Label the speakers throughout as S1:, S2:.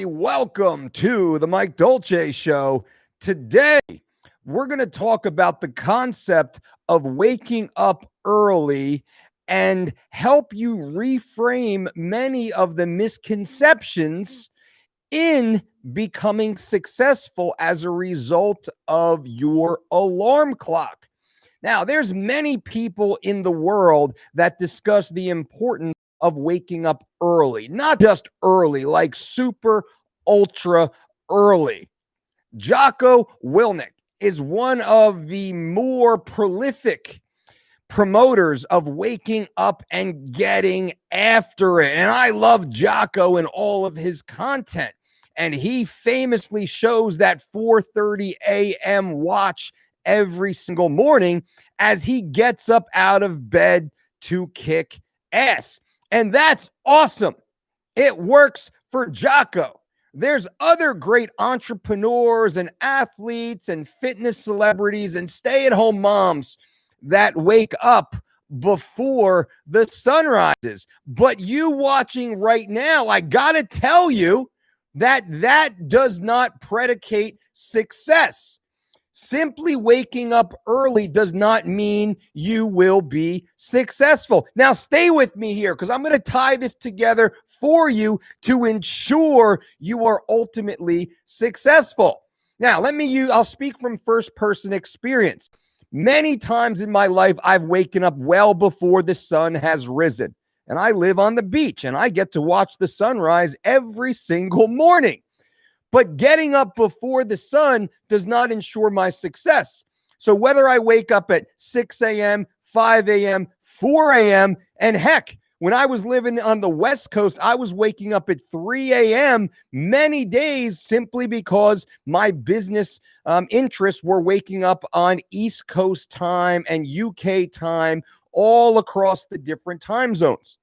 S1: Welcome to the Mike Dolce Show. Today, we're going to talk about the concept of waking up early and help you reframe many of the misconceptions in becoming successful as a result of your alarm clock. Now, there's many people in the world that discuss the importance of waking up early, not just early, like super ultra early. Jocko Willink is one of the more prolific promoters of waking up and getting after it. And I love Jocko and all of his content. And he famously shows that 4:30 a.m. watch every single morning as he gets up out of bed to kick ass. And that's awesome. It works for Jocko. There's other great entrepreneurs and athletes and fitness celebrities and stay-at-home moms that wake up before the sun rises. But you watching right now, I got to tell you that does not predicate success. Simply waking up early does not mean you will be successful. Now, stay with me here because I'm going to tie this together for you to ensure you are ultimately successful. Now, I'll speak from first-person experience. Many times in my life, I've waken up well before the sun has risen. And I live on the beach, and I get to watch the sunrise every single morning. But getting up before the sun does not ensure my success. So whether I wake up at 6 a.m., 5 a.m., 4 a.m., and heck, when I was living on the West Coast, I was waking up at 3 a.m. many days simply because my business interests were waking up on East Coast time and UK time all across the different time zones.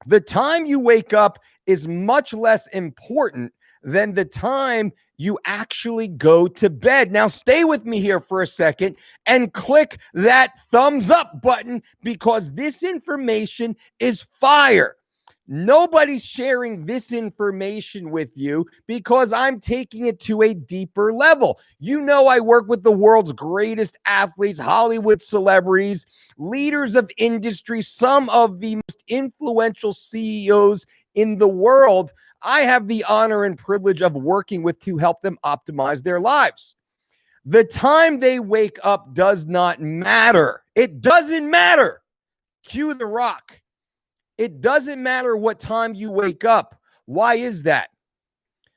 S1: The time you wake up is much less important than the time you actually go to bed. Now, stay with me here for a second and click that thumbs up button because this information is fire. Nobody's sharing this information with you because I'm taking it to a deeper level. You know, I work with the world's greatest athletes, Hollywood celebrities, leaders of industry, some of the most influential CEOs in the world. I have the honor and privilege of working with to help them optimize their lives. The time they wake up does not matter. It doesn't matter. Cue The Rock. It doesn't matter what time you wake up. Why is that?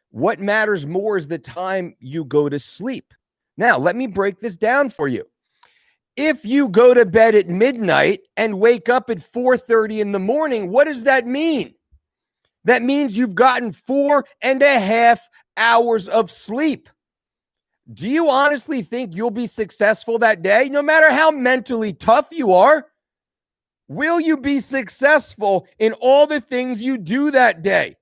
S1: What matters more is the time you go to sleep. Now, let me break this down for you. If you go to bed at midnight and wake up at 4:30 in the morning, what does that mean? That means you've gotten 4.5 hours of sleep. Do you honestly think you'll be successful that day? No matter how mentally tough you are, will you be successful in all the things you do that day?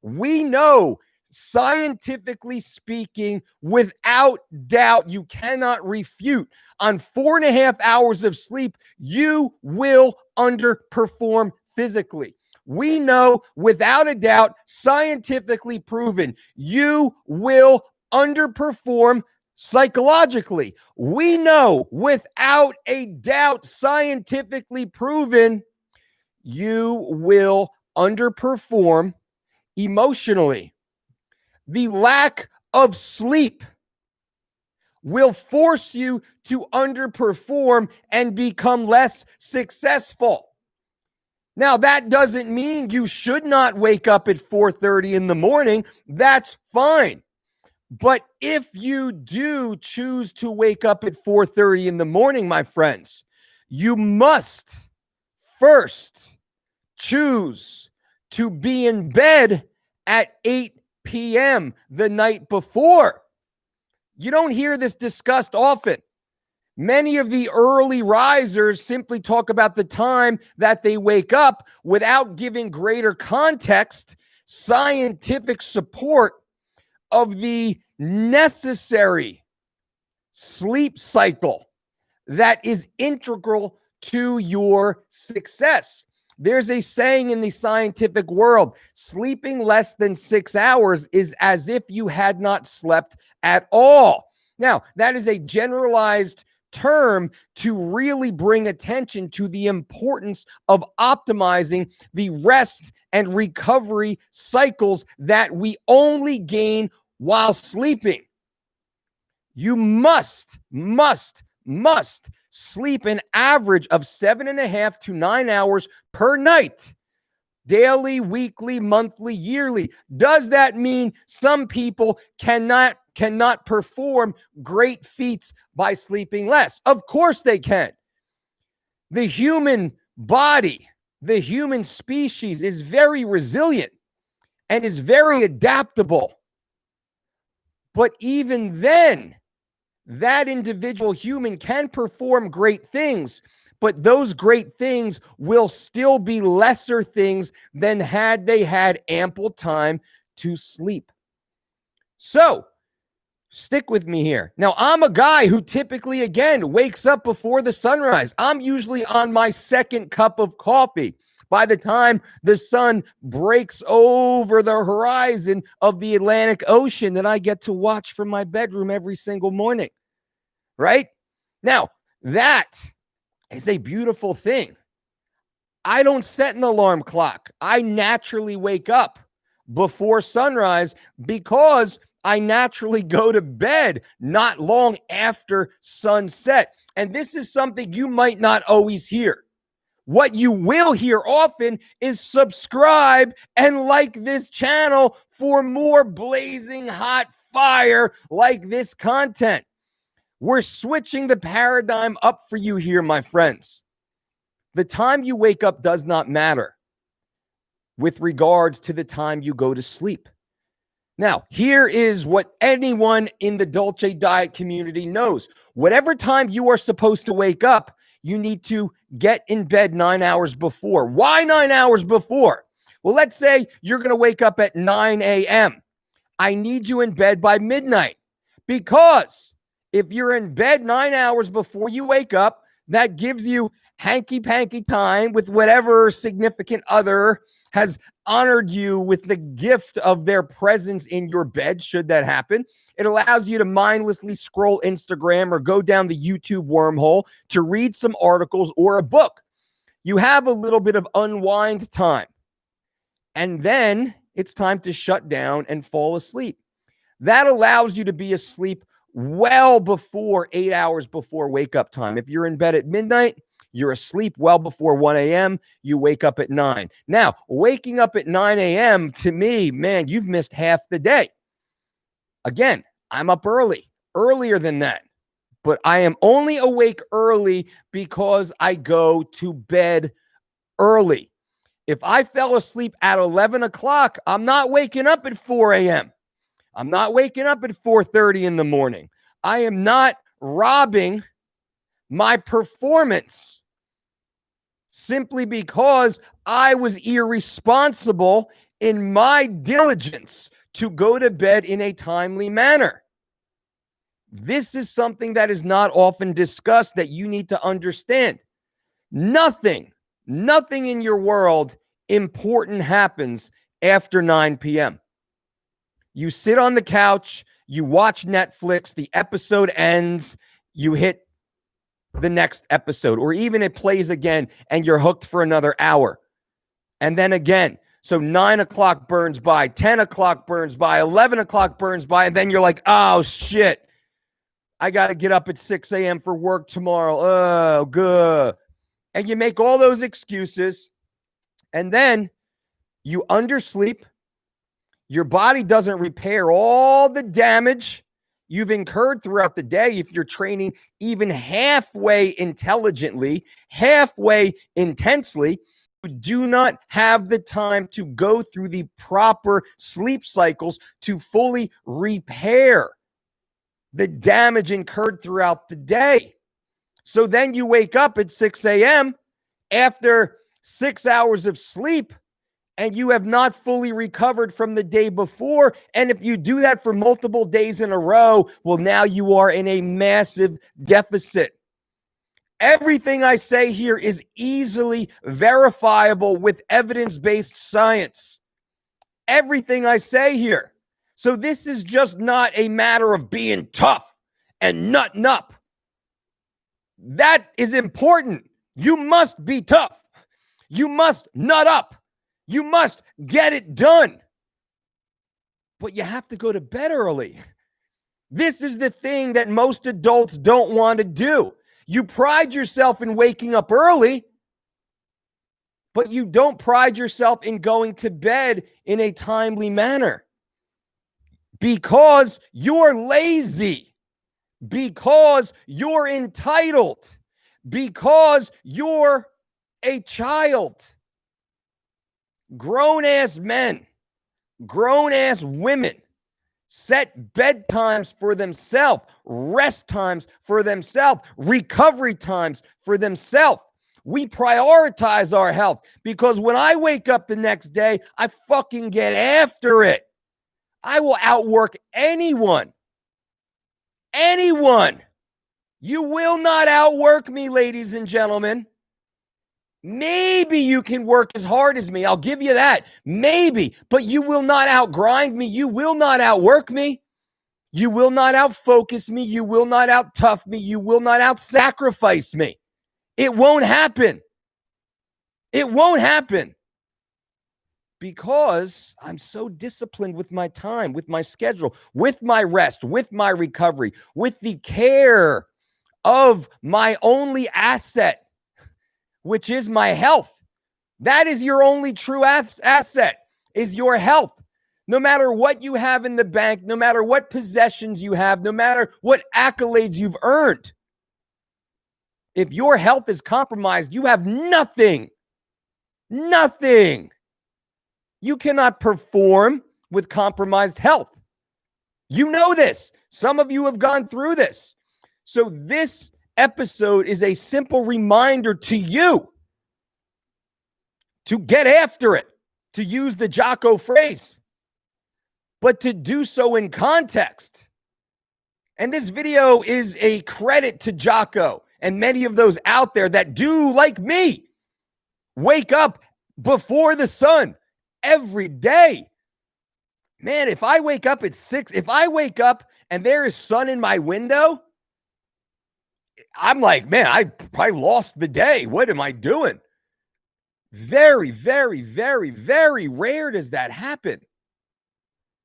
S1: We know, scientifically speaking, without doubt, you cannot refute, on 4.5 hours of sleep, you will underperform physically. We know, without a doubt, scientifically proven, you will underperform psychologically. We know, without a doubt, scientifically proven, you will underperform emotionally. The lack of sleep will force you to underperform and become less successful. Now, that doesn't mean you should not wake up at 4:30 in the morning. That's fine. But if you do choose to wake up at 4:30 in the morning, my friends, you must first choose to be in bed at 8 p.m. the night before. You don't hear this discussed often. Many of the early risers simply talk about the time that they wake up without giving greater context, scientific support of the necessary sleep cycle that is integral to your success. There's a saying in the scientific world, sleeping less than 6 hours is as if you had not slept at all. Now, that is a generalized term to really bring attention to the importance of optimizing the rest and recovery cycles that we only gain while sleeping. You must sleep an average of 7.5 to 9 hours per night, daily, weekly, monthly, yearly. Does that mean some people cannot perform great feats by sleeping less? Of course they can. The human body, the human species is very resilient and is very adaptable. But even then, that individual human can perform great things, but those great things will still be lesser things than had they had ample time to sleep. So, stick with me here. Now, I'm a guy who typically, again, wakes up before the sunrise. I'm usually on my second cup of coffee by the time the sun breaks over the horizon of the Atlantic Ocean that I get to watch from my bedroom every single morning, right? Now, that is a beautiful thing. I don't set an alarm clock. I naturally wake up before sunrise because I naturally go to bed not long after sunset. And this is something you might not always hear. What you will hear often is subscribe and like this channel for more blazing hot fire like this content. We're switching the paradigm up for you here, my friends. The time you wake up does not matter with regards to the time you go to sleep. Now, here is what anyone in the Dolce Diet community knows. Whatever time you are supposed to wake up, you need to get in bed 9 hours before. Why 9 hours before? Well, let's say you're going to wake up at 9 a.m. I need you in bed by midnight, because if you're in bed 9 hours before you wake up, that gives you hanky-panky time with whatever significant other has honored you with the gift of their presence in your bed, should that happen. It allows you to mindlessly scroll Instagram or go down the YouTube wormhole to read some articles or a book. You have a little bit of unwind time, and then it's time to shut down and fall asleep. That allows you to be asleep well before 8 hours before wake up time. If you're in bed at midnight, you're asleep well before 1 a.m. You wake up at 9. Now, waking up at 9 a.m. to me, man, you've missed half the day. Again, I'm up earlier than that. But I am only awake early because I go to bed early. If I fell asleep at 11 o'clock, I'm not waking up at 4 a.m. I'm not waking up at 4:30 in the morning. I am not robbing my performance simply because I was irresponsible in my diligence to go to bed in a timely manner. This is something that is not often discussed that you need to understand. Nothing in your world important happens after 9 p.m. You sit on the couch, you watch Netflix, the episode ends, you hit the next episode, or even it plays again and you're hooked for another hour. And then again. So 9 o'clock burns by, 10 o'clock burns by, 11 o'clock burns by, and then you're like, oh shit, I got to get up at 6 a.m. for work tomorrow. Oh, good. And you make all those excuses, and then you undersleep. Your body doesn't repair all the damage you've incurred throughout the day if you're training even halfway intelligently, halfway intensely. You do not have the time to go through the proper sleep cycles to fully repair the damage incurred throughout the day. So then you wake up at 6 a.m. after 6 hours of sleep, and you have not fully recovered from the day before. And if you do that for multiple days in a row, well, now you are in a massive deficit. Everything I say here is easily verifiable with evidence-based science. Everything I say here. So this is just not a matter of being tough and nutting up. That is important. You must be tough. You must nut up. You must get it done. But you have to go to bed early. This is the thing that most adults don't want to do. You pride yourself in waking up early, but you don't pride yourself in going to bed in a timely manner because you're lazy, because you're entitled, because you're a child. Grown-ass men, grown-ass women set bedtimes for themselves, rest times for themselves, recovery times for themselves. We prioritize our health because when I wake up the next day, I fucking get after it. I will outwork anyone. Anyone. You will not outwork me, ladies and gentlemen. Maybe you can work as hard as me. I'll give you that. Maybe. But you will not outgrind me. You will not outwork me. You will not outfocus me. You will not out-tough me. You will not out-sacrifice me. It won't happen. It won't happen. Because I'm so disciplined with my time, with my schedule, with my rest, with my recovery, with the care of my only asset, which is my health. That is your only true asset, is your health. No matter what you have in the bank, no matter what possessions you have, no matter what accolades you've earned, if your health is compromised, you have nothing. Nothing. You cannot perform with compromised health. You know this. Some of you have gone through this. So this episode is a simple reminder to you to get after it, to use the Jocko phrase, but to do so in context. And this video is a credit to Jocko and many of those out there that do, like me, wake up before the sun every day. Man, if I wake up at 6, if I wake up and there is sun in my window, I'm like, man, I probably lost the day. What am I doing? Very, very, very, very rare does that happen.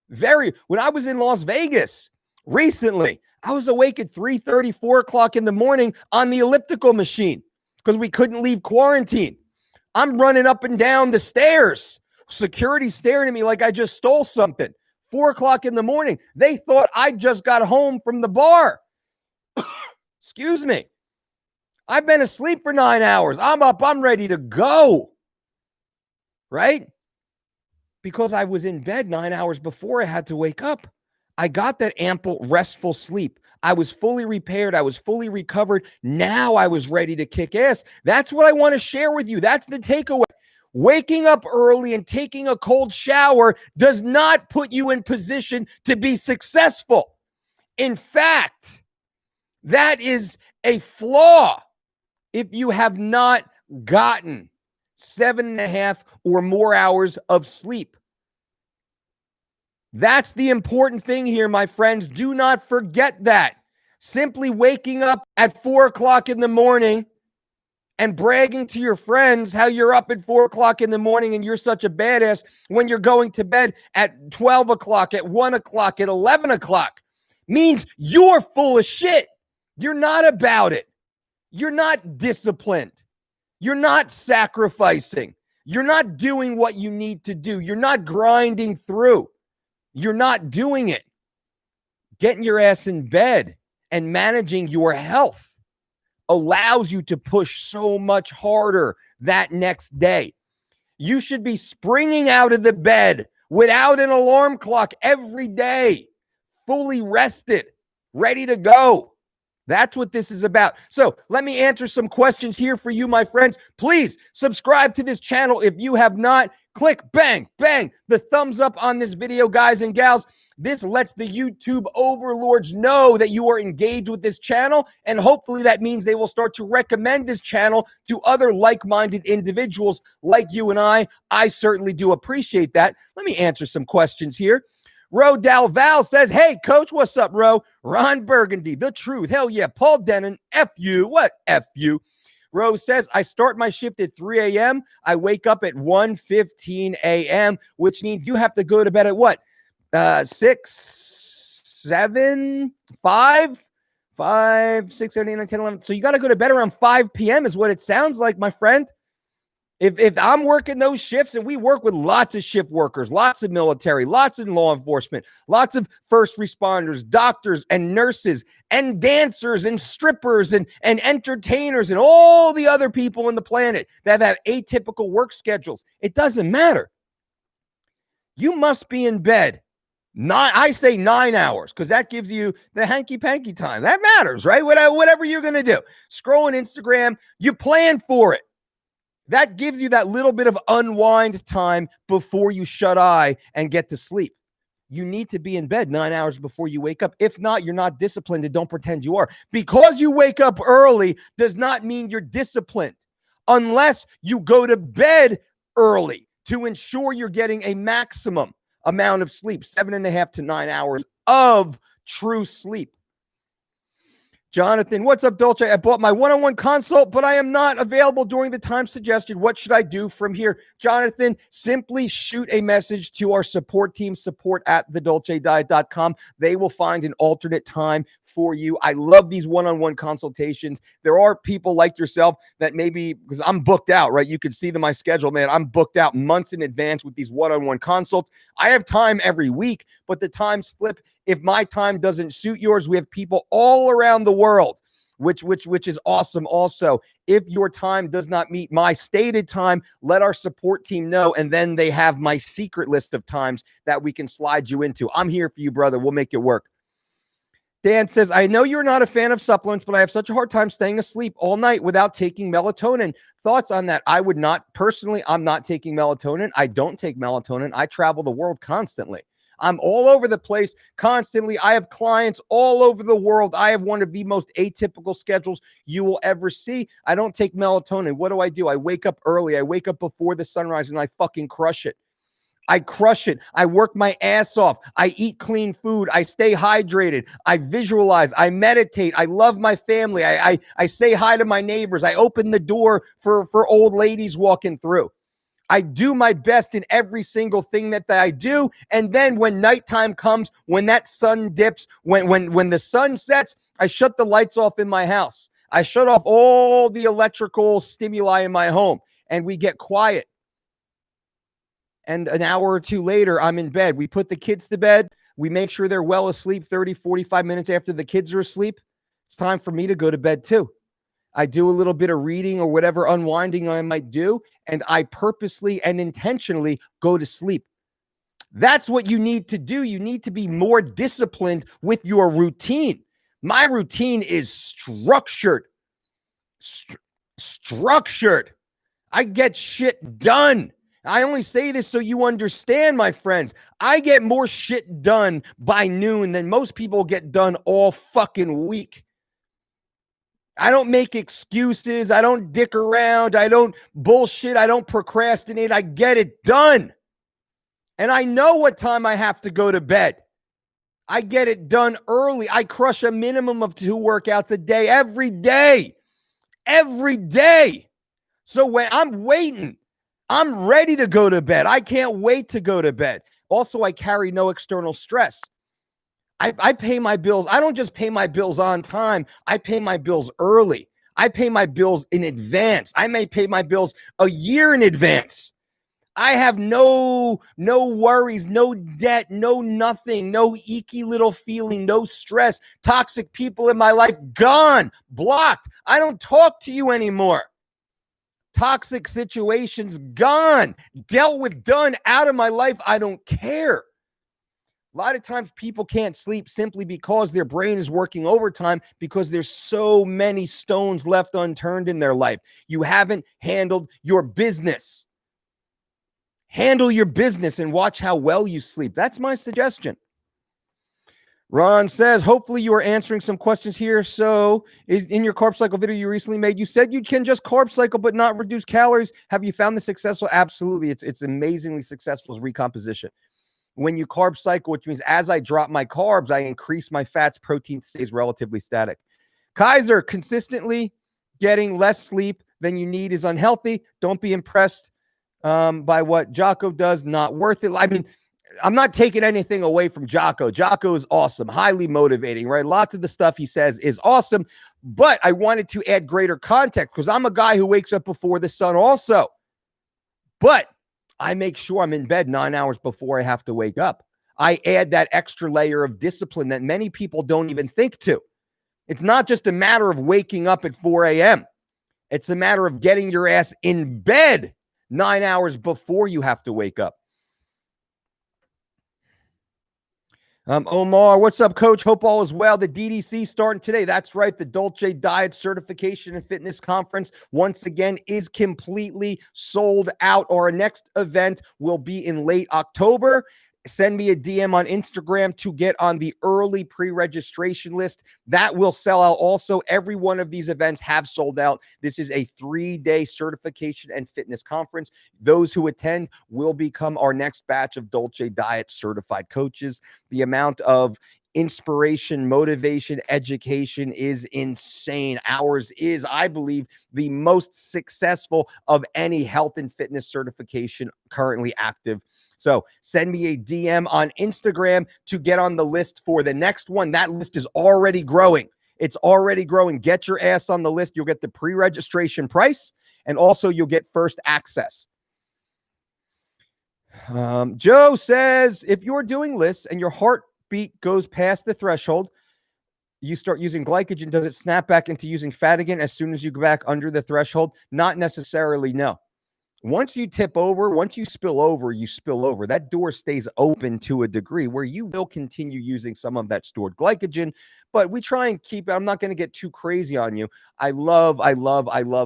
S1: When I was in Las Vegas recently, I was awake at 3:30, 4 o'clock in the morning on the elliptical machine because we couldn't leave quarantine. I'm running up and down the stairs. Security staring at me like I just stole something. 4 o'clock in the morning. They thought I just got home from the bar. Excuse me. I've been asleep for 9 hours. I'm up. I'm ready to go. Right? Because I was in bed 9 hours before I had to wake up. I got that ample, restful sleep. I was fully repaired. I was fully recovered. Now I was ready to kick ass. That's what I want to share with you. That's the takeaway. Waking up early and taking a cold shower does not put you in position to be successful. In fact, that is a flaw if you have not gotten 7.5 or more hours of sleep. That's the important thing here, my friends. Do not forget that. Simply waking up at 4 o'clock in the morning and bragging to your friends how you're up at 4 o'clock in the morning and you're such a badass when you're going to bed at 12 o'clock, at 1 o'clock, at 11 o'clock means you're full of shit. You're not about it. You're not disciplined. You're not sacrificing. You're not doing what you need to do. You're not grinding through. You're not doing it. Getting your ass in bed and managing your health allows you to push so much harder that next day. You should be springing out of the bed without an alarm clock every day, fully rested, ready to go. That's what this is about. So let me answer some questions here for you, my friends. Please subscribe to this channel if you have not. click, bang, bang, the thumbs up on this video, guys and gals. This lets the YouTube overlords know that you are engaged with this channel, and hopefully that means they will start to recommend this channel to other like-minded individuals like you and I. I certainly do appreciate that. Let me answer some questions here. Ro Dalval says, hey, coach, what's up, Ro? Ron Burgundy, the truth. Hell yeah. Paul Denon, F you. What? F you. Rose says, I start my shift at 3 a.m. I wake up at 1:15 a.m., which means you have to go to bed at what? 6, 7, 5, 6, 7, 8, 9, 10, 11. So you got to go to bed around 5 p.m. is what it sounds like, my friend. If I'm working those shifts, and we work with lots of shift workers, lots of military, lots of law enforcement, lots of first responders, doctors and nurses and dancers and strippers and entertainers and all the other people on the planet that have atypical work schedules, it doesn't matter. You must be in bed. I say 9 hours because that gives you the hanky-panky time. That matters, right? Whatever you're going to do. Scrolling Instagram, you plan for it. That gives you that little bit of unwind time before you shut eye and get to sleep. You need to be in bed 9 hours before you wake up. If not, you're not disciplined, and don't pretend you are. Because you wake up early does not mean you're disciplined unless you go to bed early to ensure you're getting a maximum amount of sleep, 7.5 to 9 hours of true sleep. Jonathan, what's up, Dolce? I bought my one-on-one consult, but I am not available during the time suggested. What should I do from here? Jonathan, simply shoot a message to our support team, support@thedolcediet.com. They will find an alternate time for you. I love these one-on-one consultations. There are people like yourself that maybe, because I'm booked out, right? You can see my schedule, man. I'm booked out months in advance with these one-on-one consults. I have time every week, but the times flip. If my time doesn't suit yours, we have people all around the world, which is awesome. Also, if your time does not meet my stated time, let our support team know, and then they have my secret list of times that we can slide you into. I'm here for you, brother. We'll make it work. Dan says, I know you're not a fan of supplements, but I have such a hard time staying asleep all night without taking melatonin. Thoughts on that? I would not. Personally, I'm not taking melatonin. I don't take melatonin. I travel the world constantly. I'm all over the place constantly. I have clients all over the world. I have one of the most atypical schedules you will ever see. I don't take melatonin. What do? I wake up early. I wake up before the sunrise and I fucking crush it. I crush it. I work my ass off. I eat clean food. I stay hydrated. I visualize. I meditate. I love my family. I say hi to my neighbors. I open the door for old ladies walking through. I do my best in every single thing that I do. And then when nighttime comes, when that sun dips, when the sun sets, I shut the lights off in my house. I shut off all the electrical stimuli in my home, and we get quiet. And an hour or two later, I'm in bed. We put the kids to bed. We make sure they're well asleep 30, 45 minutes after the kids are asleep. It's time for me to go to bed too. I do a little bit of reading or whatever unwinding I might do, and I purposely and intentionally go to sleep. That's what you need to do. You need to be more disciplined with your routine. My routine is structured. Structured. I get shit done. I only say this so you understand, my friends. I get more shit done by noon than most people get done all fucking week. I don't make excuses. I don't dick around. I don't bullshit. I don't procrastinate. I get it done. And I know what time I have to go to bed. I get it done early. I crush a minimum of 2 workouts a day, every day. Every day. So when I'm waiting, I'm ready to go to bed. I can't wait to go to bed. Also, I carry no external stress. I pay my bills. I don't just pay my bills on time. I pay my bills early. I pay my bills in advance. I may pay my bills a year in advance. I have no worries, no debt, no nothing, no icky little feeling, no stress. Toxic people in my life, gone, blocked. I don't talk to you anymore. Toxic situations, gone, dealt with, done, out of my life. I don't care. A lot of times people can't sleep simply because their brain is working overtime because there's so many stones left unturned in their life. You haven't handled your business. Handle your business and watch how well you sleep. That's my suggestion. Ron says, hopefully you are answering some questions here. So is in your carb cycle video you recently made, you said you can just carb cycle but not reduce calories. Have you found this successful? Absolutely. It's amazingly successful as recomposition. When you carb cycle, which means as I drop my carbs, I increase my fats, protein stays relatively static. Kaiser, consistently getting less sleep than you need is unhealthy. Don't be impressed by what Jocko does. Not worth it. I mean, I'm not taking anything away from Jocko. Jocko is awesome, highly motivating, right? Lots of the stuff he says is awesome, but I wanted to add greater context because I'm a guy who wakes up before the sun also. But I make sure I'm in bed 9 hours before I have to wake up. I add that extra layer of discipline that many people don't even think to. It's not just a matter of waking up at 4 a.m. It's a matter of getting your ass in bed 9 hours before you have to wake up. Omar, what's up, coach? Hope all is well. The DDC starting today. That's right. The Dolce Diet Certification and Fitness Conference, once again, is completely sold out. Our next event will be in late October. Send me a DM on Instagram to get on the early pre-registration list. That will sell out also. Every one of these events have sold out. This is a 3-day certification and fitness conference. Those who attend will become our next batch of Dolce Diet certified coaches. The amount of inspiration, motivation, education is insane. Ours is, I believe, the most successful of any health and fitness certification currently active. So send me a DM on Instagram to get on the list for the next one. That list is already growing. It's already growing. Get your ass on the list. You'll get the pre-registration price, and also you'll get first access. Joe says, if you're doing lists and your heartbeat goes past the threshold, you start using glycogen, does it snap back into using fat again as soon as you go back under the threshold? Not necessarily, no. Once you tip over, once you spill over, you spill over. That door stays open to a degree where you will continue using some of that stored glycogen, but we try and keep it. I'm not going to get too crazy on you. I love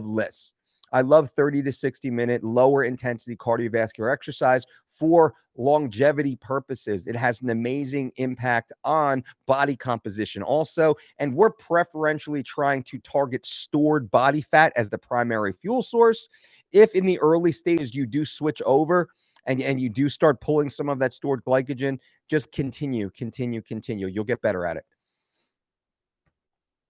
S1: lists. I love 30 to 60 minute lower intensity cardiovascular exercise for longevity purposes. It has an amazing impact on body composition also, and we're preferentially trying to target stored body fat as the primary fuel source. If in the early stages you do switch over and you do start pulling some of that stored glycogen, just continue. You'll get better at it.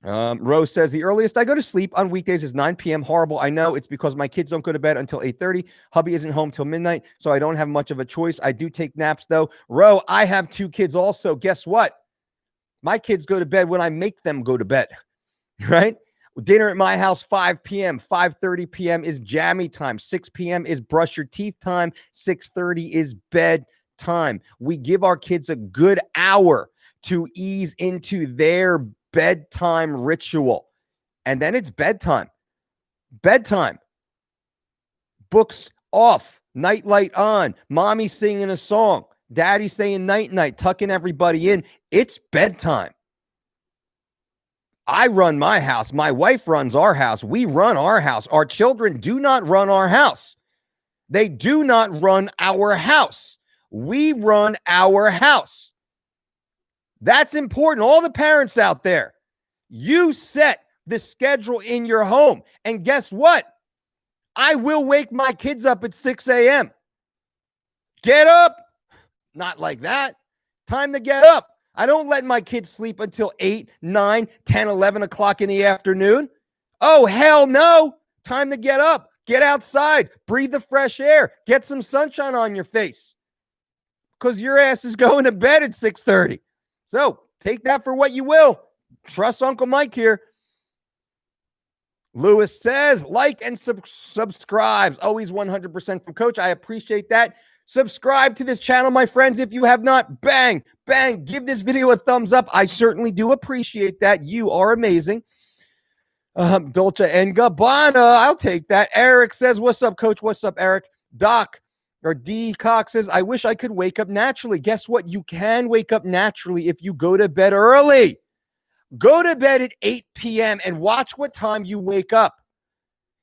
S1: Rose says, the earliest I go to sleep on weekdays is 9 p.m. Horrible. I know it's because my kids don't go to bed until 8:30. Hubby isn't home till midnight, so I don't have much of a choice. I do take naps, though. Ro, I have 2 kids also. Guess what? My kids go to bed when I make them go to bed, right? Dinner at my house, 5 p.m. 5:30 p.m. is jammy time. 6 p.m. is brush your teeth time. 6:30 is bed time. We give our kids a good hour to ease into their bedtime ritual. And then it's bedtime. Bedtime. Books off. Nightlight on. Mommy singing a song. Daddy saying night-night, tucking everybody in. It's bedtime. I run my house. My wife runs our house. We run our house. Our children do not run our house. They do not run our house. We run our house. That's important. All the parents out there, you set the schedule in your home. And guess what? I will wake my kids up at 6 a.m. Get up. Not like that. Time to get up. I don't let my kids sleep until 8, 9, 10, 11 o'clock in the afternoon. Oh, hell no. Time to get up. Get outside. Breathe the fresh air. Get some sunshine on your face. Because your ass is going to bed at 6:30. So take that for what you will. Trust Uncle Mike here. Lewis says, like and subscribe. Always 100% from Coach. I appreciate that. Subscribe to this channel, my friends. If you have not, bang, give this video a thumbs up. I certainly do appreciate that. You are amazing. Dolce and Gabbana, I'll take that. Eric says, what's up, Coach? What's up, Eric? Doc, or D. Cox says, I wish I could wake up naturally. Guess what? You can wake up naturally if you go to bed early. Go to bed at 8 p.m. and watch what time you wake up.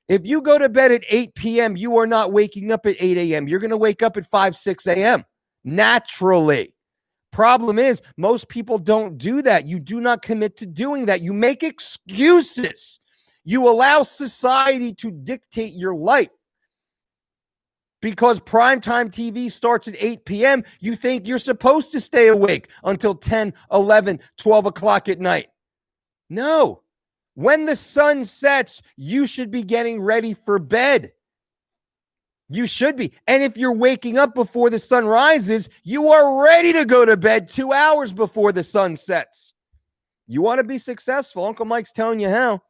S1: If you go to bed at 8 p.m., you are not waking up at 8 a.m. You're going to wake up at 5, 6 a.m. naturally. Problem is, most people don't do that. You do not commit to doing that. You make excuses. You allow society to dictate your life. Because primetime TV starts at 8 p.m., you think you're supposed to stay awake until 10, 11, 12 o'clock at night. No. When the sun sets, you should be getting ready for bed. You should be. And if you're waking up before the sun rises, you are ready to go to bed 2 hours before the sun sets. You want to be successful? Uncle Mike's telling you how.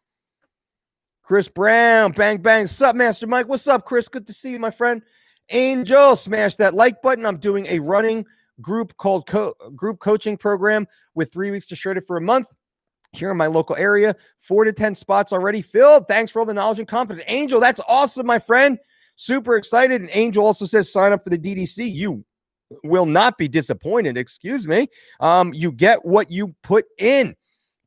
S1: Chris Brown, bang, bang. Sup, Master Mike? What's up, Chris? Good to see you, my friend. Angel, smash that like button. I'm doing a running group called group coaching program with 3 weeks to shred it for a month here in my local area. 4 to 10 spots already filled. Thanks for all the knowledge and confidence. Angel, that's awesome, my friend. Super excited. And Angel also says sign up for the DDC. You will not be disappointed. Excuse me. You get what you put in.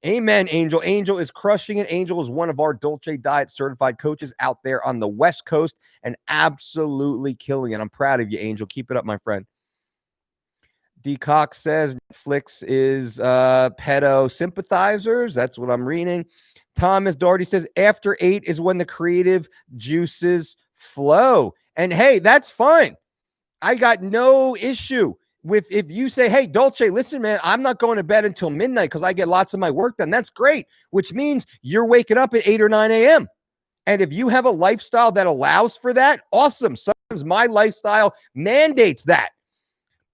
S1: Amen, Angel. Angel is crushing it. Angel is one of our Dolce Diet certified coaches out there on the West Coast and absolutely killing it. I'm proud of you, Angel. Keep it up, my friend. D. Cox says Netflix is pedo sympathizers. That's what I'm reading. Thomas Doherty says after 8 is when the creative juices flow. And hey, that's fine. I got no issue with if you say, hey, Dolce, listen, man, I'm not going to bed until midnight because I get lots of my work done. That's great, which means you're waking up at 8 or 9 a.m. And if you have a lifestyle that allows for that, awesome. Sometimes my lifestyle mandates that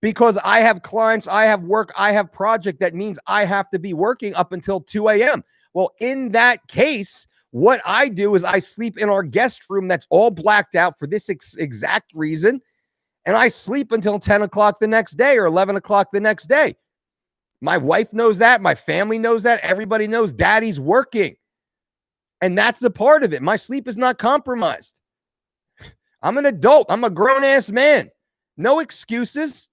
S1: because I have clients, I have work, I have project. That means I have to be working up until 2 a.m. Well, in that case, what I do is I sleep in our guest room that's all blacked out for this exact reason. And I sleep until 10 o'clock the next day or 11 o'clock the next day. My wife knows that. My family knows that. Everybody knows daddy's working. And that's a part of it. My sleep is not compromised. I'm an adult. I'm a grown-ass man. No excuses.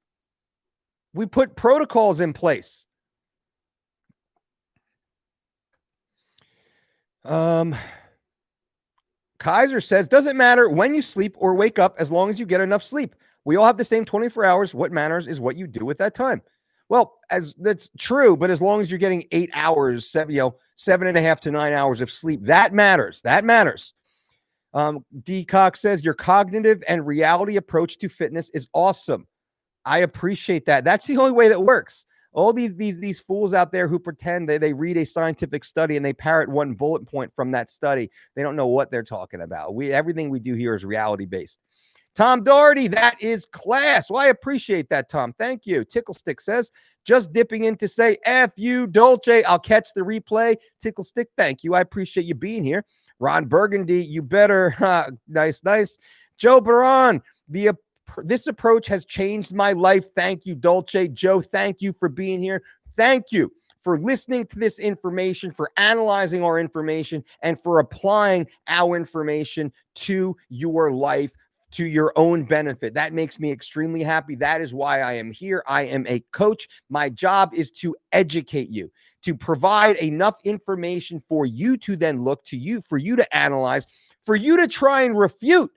S1: We put protocols in place. Kaiser says, doesn't matter when you sleep or wake up as long as you get enough sleep. We all have the same 24 hours. What matters is what you do with that time. Well, as that's true, but as long as you're getting 8 hours, 7.5 to 9 hours of sleep, that matters. That matters. D. Cox says your cognitive and reality approach to fitness is awesome. I appreciate that. That's the only way that works. All these fools out there who pretend they read a scientific study and they parrot one bullet point from that study. They don't know what they're talking about. Everything we do here is reality based. Tom Doherty, that is class. Well, I appreciate that, Tom. Thank you. Tickle Stick says, just dipping in to say, F you, Dolce. I'll catch the replay. Tickle Stick, thank you. I appreciate you being here. Ron Burgundy, you better. Nice. Joe Baron, this approach has changed my life. Thank you, Dolce. Joe, thank you for being here. Thank you for listening to this information, for analyzing our information, and for applying our information to your life, to your own benefit. That makes me extremely happy. That is why I am here. I am a coach. My job is to educate you, to provide enough information for you to then look to you, for you to analyze, for you to try and refute,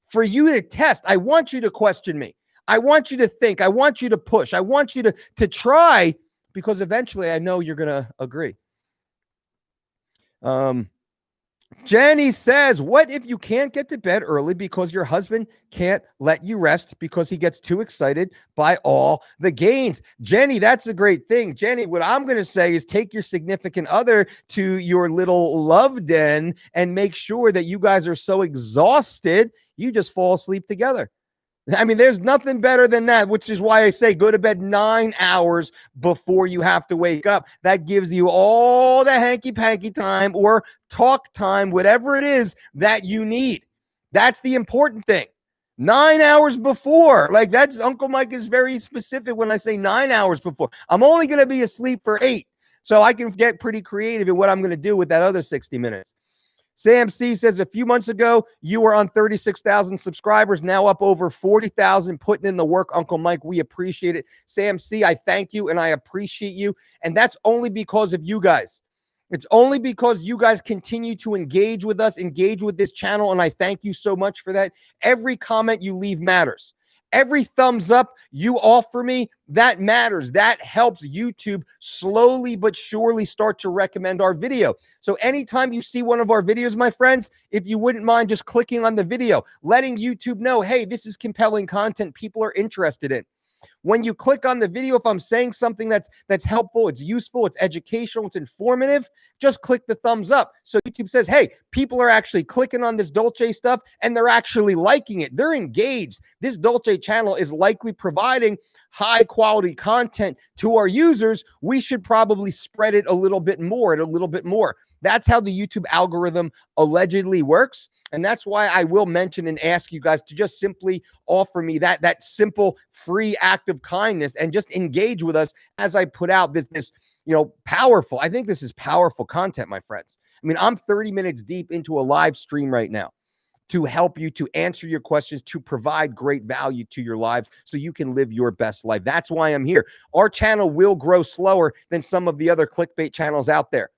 S1: for you to test. I want you to question me. I want you to think. I want you to push. I want you to try, because eventually I know you're going to agree. Jenny says, what if you can't get to bed early because your husband can't let you rest because he gets too excited by all the gains? Jenny, that's a great thing. Jenny, what I'm going to say is take your significant other to your little love den and make sure that you guys are so exhausted, you just fall asleep together. I mean, there's nothing better than that, which is why I say go to bed 9 hours before you have to wake up. That gives you all the hanky-panky time or talk time, whatever it is that you need. That's the important thing. 9 hours before. Like, that's Uncle Mike is very specific when I say 9 hours before. I'm only going to be asleep for 8, so I can get pretty creative in what I'm going to do with that other 60 minutes. Sam C says, a few months ago, you were on 36,000 subscribers, now up over 40,000, putting in the work, Uncle Mike. We appreciate it. Sam C, I thank you and I appreciate you. And that's only because of you guys. It's only because you guys continue to engage with us, engage with this channel, and I thank you so much for that. Every comment you leave matters. Every thumbs up you offer me, that matters. That helps YouTube slowly but surely start to recommend our video. So anytime you see one of our videos, my friends, if you wouldn't mind just clicking on the video, letting YouTube know, hey, this is compelling content people are interested in. When you click on the video, if I'm saying something that's helpful, it's useful, it's educational, it's informative, just click the thumbs up. So YouTube says, hey, people are actually clicking on this Dolce stuff and they're actually liking it. They're engaged. This Dolce channel is likely providing high quality content to our users. We should probably spread it a little bit more and a little bit more. That's how the YouTube algorithm allegedly works. And that's why I will mention and ask you guys to just simply offer me that simple free act of kindness and just engage with us as I put out this powerful. I think this is powerful content, my friends. I mean, I'm 30 minutes deep into a live stream right now to help you, to answer your questions, to provide great value to your lives so you can live your best life. That's why I'm here. Our channel will grow slower than some of the other clickbait channels out there.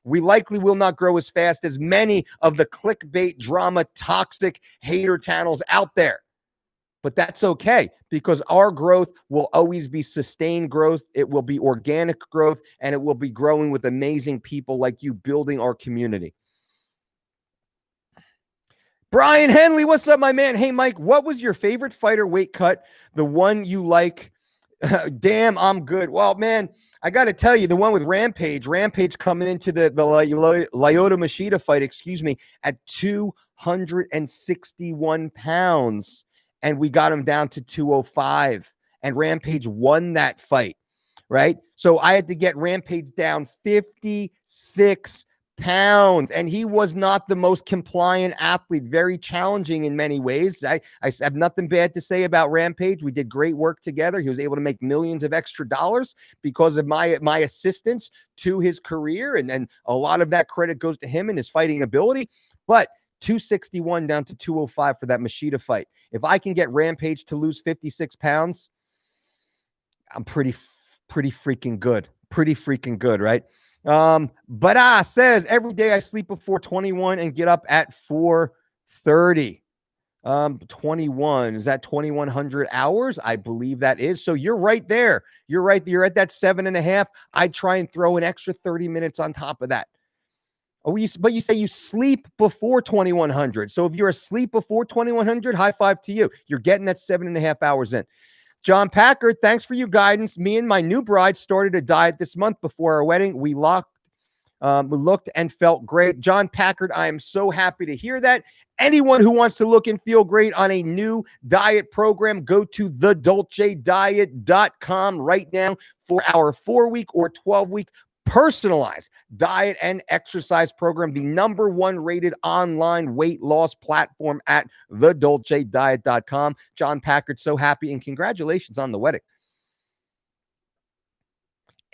S1: We likely will not grow as fast as many of the clickbait, drama, toxic hater channels out there. But that's okay, because our growth will always be sustained growth. It will be organic growth, and it will be growing with amazing people like you building our community. Brian Henley, what's up, my man? Hey, Mike, what was your favorite fighter weight cut? The one you like? Damn, I'm good. Well, man, I got to tell you, the one with Rampage coming into the Lyoto Machida fight, at 261 pounds. And we got him down to 205. And Rampage won that fight, right? So I had to get Rampage down 56 pounds. And he was not the most compliant athlete, very challenging in many ways. I have nothing bad to say about Rampage. We did great work together. He was able to make millions of extra dollars because of my assistance to his career. And then a lot of that credit goes to him and his fighting ability. But 261 down to 205 for that Machida fight. If I can get Rampage to lose 56 pounds, I'm pretty freaking good. Pretty freaking good, right? But says every day I sleep before 21 and get up at 4:30. 21, is that 2100 hours? I believe that is. So you're right there. You're right. You're at that 7.5. I'd try and throw an extra 30 minutes on top of that. Oh, but you say you sleep before 2100. So if you're asleep before 2100, high five to you. You're getting that 7.5 hours in. John Packard, thanks for your guidance. Me and my new bride started a diet this month before our wedding. We looked and felt great. John Packard, I am so happy to hear that. Anyone who wants to look and feel great on a new diet program, go to thedolcediet.com right now for our 4-week or 12-week personalized diet and exercise program, the #1 rated online weight loss platform at thedolcediet.com. John Packard, so happy, and congratulations on the wedding.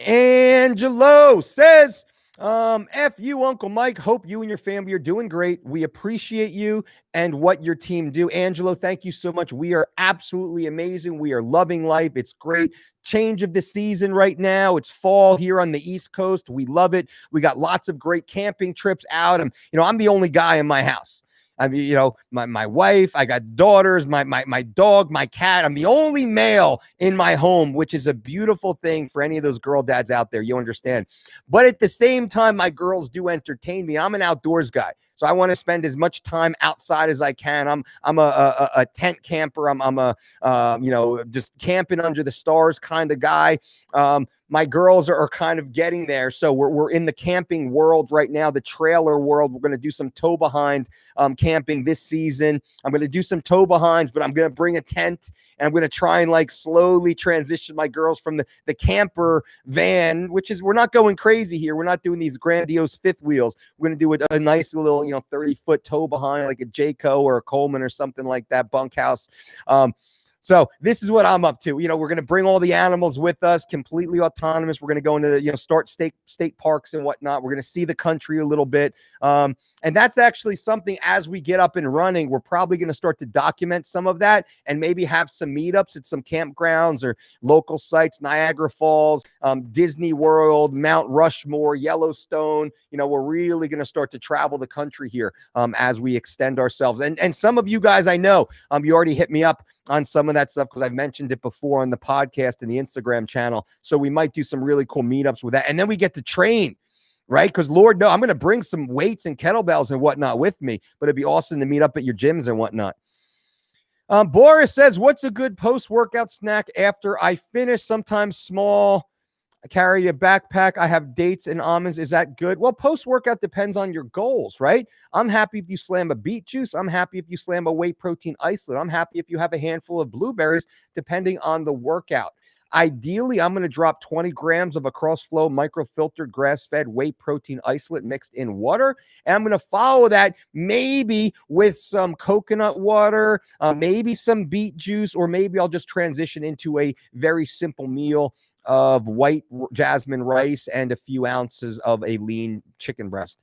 S1: Angelo says, F you, Uncle Mike. Hope you and your family are doing great. We appreciate you and what your team do. Angelo, thank you so much. We are absolutely amazing. We are loving life. It's great. Change of the season right now. It's fall here on the East Coast. We love it. We got lots of great camping trips out. And, I'm the only guy in my house. I mean, my wife, I got daughters, my dog, my cat. I'm the only male in my home, which is a beautiful thing for any of those girl dads out there. You understand. But at the same time, my girls do entertain me. I'm an outdoors guy. So I want to spend as much time outside as I can. I'm a tent camper. I'm a just camping under the stars kind of guy. My girls are kind of getting there. So we're in the camping world right now, the trailer world. We're going to do some tow behind camping this season. I'm going to do some tow behinds, but I'm going to bring a tent, and I'm going to try and slowly transition my girls from the camper van, which is, we're not going crazy here. We're not doing these grandiose fifth wheels. We're going to do a nice little, 30-foot tow behind, like a Jayco or a Coleman or something like that, bunkhouse. So this is what I'm up to. We're going to bring all the animals with us, completely autonomous. We're going to go into, start state parks and whatnot. We're going to see the country a little bit. And that's actually something, as we get up and running, we're probably going to start to document some of that and maybe have some meetups at some campgrounds or local sites, Niagara Falls, Disney World, Mount Rushmore, Yellowstone. We're really going to start to travel the country here as we extend ourselves. And some of you guys, I know, you already hit me up on some of that stuff because I've mentioned it before on the podcast and the Instagram channel. So we might do some really cool meetups with that. And then we get to train, right? Because Lord, no, I'm going to bring some weights and kettlebells and whatnot with me, but it'd be awesome to meet up at your gyms and whatnot. Boris says, what's a good post-workout snack after I finish? Sometimes small. I carry a backpack. I have dates and almonds. Is that good? Well, post-workout depends on your goals, right? I'm happy if you slam a beet juice. I'm happy if you slam a whey protein isolate. I'm happy if you have a handful of blueberries, depending on the workout. Ideally, I'm going to drop 20 grams of a CrossFlow microfiltered grass-fed whey protein isolate mixed in water. And I'm going to follow that maybe with some coconut water, maybe some beet juice, or maybe I'll just transition into a very simple meal of white jasmine rice and a few ounces of a lean chicken breast.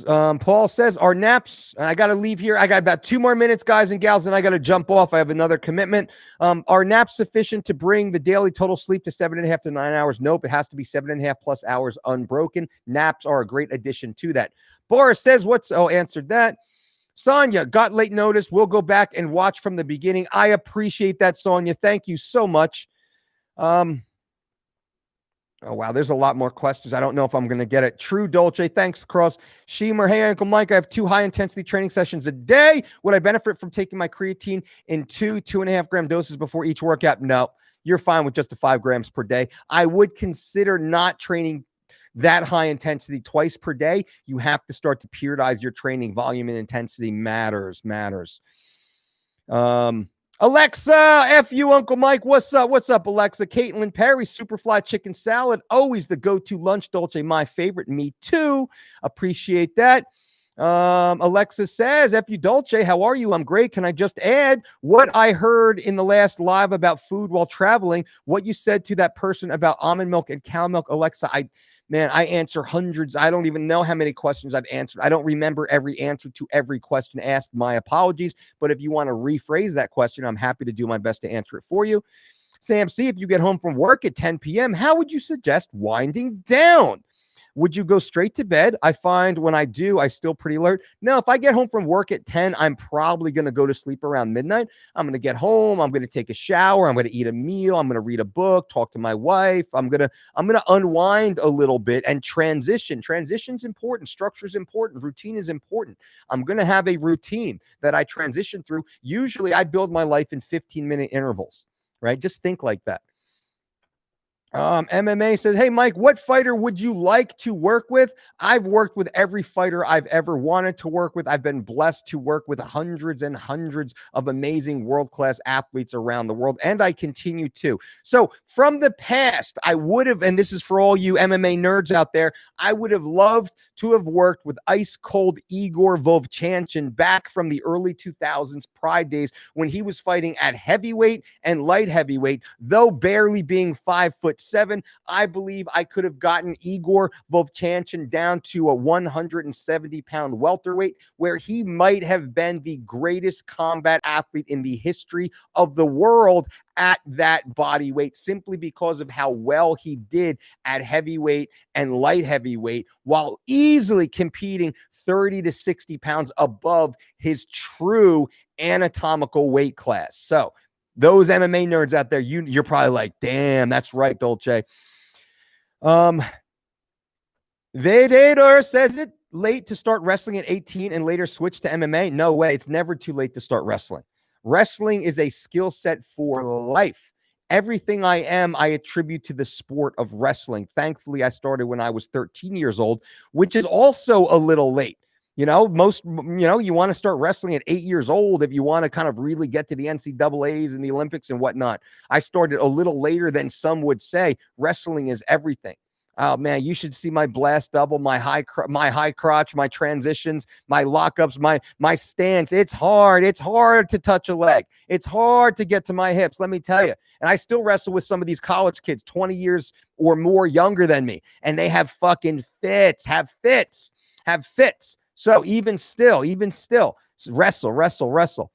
S1: Paul says, our naps, I got to leave here. I got about 2 more minutes, guys and gals, and I got to jump off. I have another commitment. Are naps sufficient to bring the daily total sleep to 7.5 to 9 hours? Nope. It has to be 7.5 plus hours unbroken. Naps are a great addition to that. Boris says, answered that. Sonia, got late notice. We'll go back and watch from the beginning. I appreciate that, Sonia. Thank you so much. Oh, wow. There's a lot more questions. I don't know if I'm going to get it. True Dolce. Thanks, Cross. Shemer. Hey, Uncle Mike. I have 2 high-intensity training sessions a day. Would I benefit from taking my creatine in 2.5 gram doses before each workout? No. You're fine with just the 5 grams per day. I would consider not training that high intensity twice per day. You have to start to periodize your training. Volume and intensity matters. Alexa, F you, Uncle Mike. What's up, Alexa? Caitlin Perry, Superfly Chicken Salad. Always the go-to lunch, Dolce. My favorite. Me too. Appreciate that. Alexa says, F you, Dolce. How are you? I'm great. Can I just add what I heard in the last live about food while traveling? What you said to that person about almond milk and cow milk, Alexa. I answer hundreds. I don't even know how many questions I've answered. I don't remember every answer to every question asked. My apologies. But if you want to rephrase that question, I'm happy to do my best to answer it for you. Sam C., if you get home from work at 10 p.m., how would you suggest winding down? Would you go straight to bed? I find when I do, I still pretty alert. No, if I get home from work at 10, I'm probably going to go to sleep around midnight. I'm going to get home. I'm going to take a shower. I'm going to eat a meal. I'm going to read a book, talk to my wife. I'm going to unwind a little bit and transition. Transition's important. Structure's important. Routine is important. I'm going to have a routine that I transition through. Usually I build my life in 15-minute intervals, right? Just think like that. MMA says, hey, Mike, what fighter would you like to work with? I've worked with every fighter I've ever wanted to work with. I've been blessed to work with hundreds and hundreds of amazing world-class athletes around the world, and I continue to. So from the past, I would have, and this is for all you MMA nerds out there, I would have loved to have worked with ice-cold Igor Vovchanchin back from the early 2000s Pride days when he was fighting at heavyweight and light heavyweight, though barely being 5'7". I believe I could have gotten Igor Vovchanchin down to a 170-pound welterweight, where he might have been the greatest combat athlete in the history of the world at that body weight, simply because of how well he did at heavyweight and light heavyweight, while easily competing 30 to 60 pounds above his true anatomical weight class. So those MMA nerds out there, you're probably like, damn, that's right, Dolce. Vedator says it late to start wrestling at 18 and later switch to MMA. No way. It's never too late to start wrestling. Wrestling is a skill set for life. Everything I am, I attribute to the sport of wrestling. Thankfully, I started when I was 13 years old, which is also a little late. You want to start wrestling at 8 years old if you want to kind of really get to the NCAAs and the Olympics and whatnot. I started a little later than some would say. Wrestling is everything. Oh man, you should see my blast double, my high crotch, my transitions, my lockups, my stance. It's hard. It's hard to touch a leg. It's hard to get to my hips. Let me tell you. And I still wrestle with some of these college kids, 20 years or more younger than me, and they have fucking have fits. So even still, wrestle.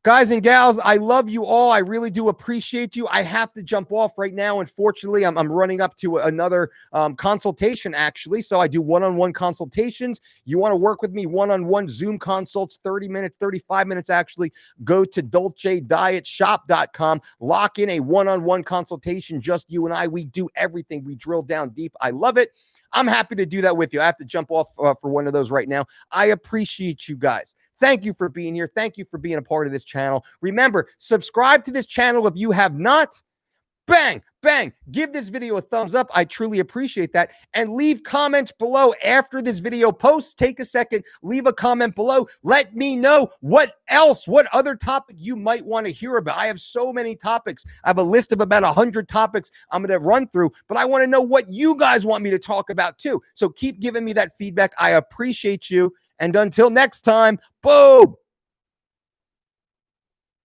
S1: Guys and gals, I love you all. I really do appreciate you. I have to jump off right now. Unfortunately, I'm running up to another consultation, actually. So I do one-on-one consultations. You want to work with me, one-on-one Zoom consults, 30 minutes, 35 minutes, actually. Go to dolcedietshop.com. Lock in a one-on-one consultation, just you and I. We do everything. We drill down deep. I love it. I'm happy to do that with you. I have to jump off for one of those right now. I appreciate you guys. Thank you for being here. Thank you for being a part of this channel. Remember, subscribe to this channel if you have not. Bang, bang. Give this video a thumbs up. I truly appreciate that. And leave comments below after this video posts. Take a second, leave a comment below. Let me know what other topic you might want to hear about. I have so many topics. I have a list of about 100 topics I'm going to run through, but I want to know what you guys want me to talk about too. So keep giving me that feedback. I appreciate you. And until next time, boom.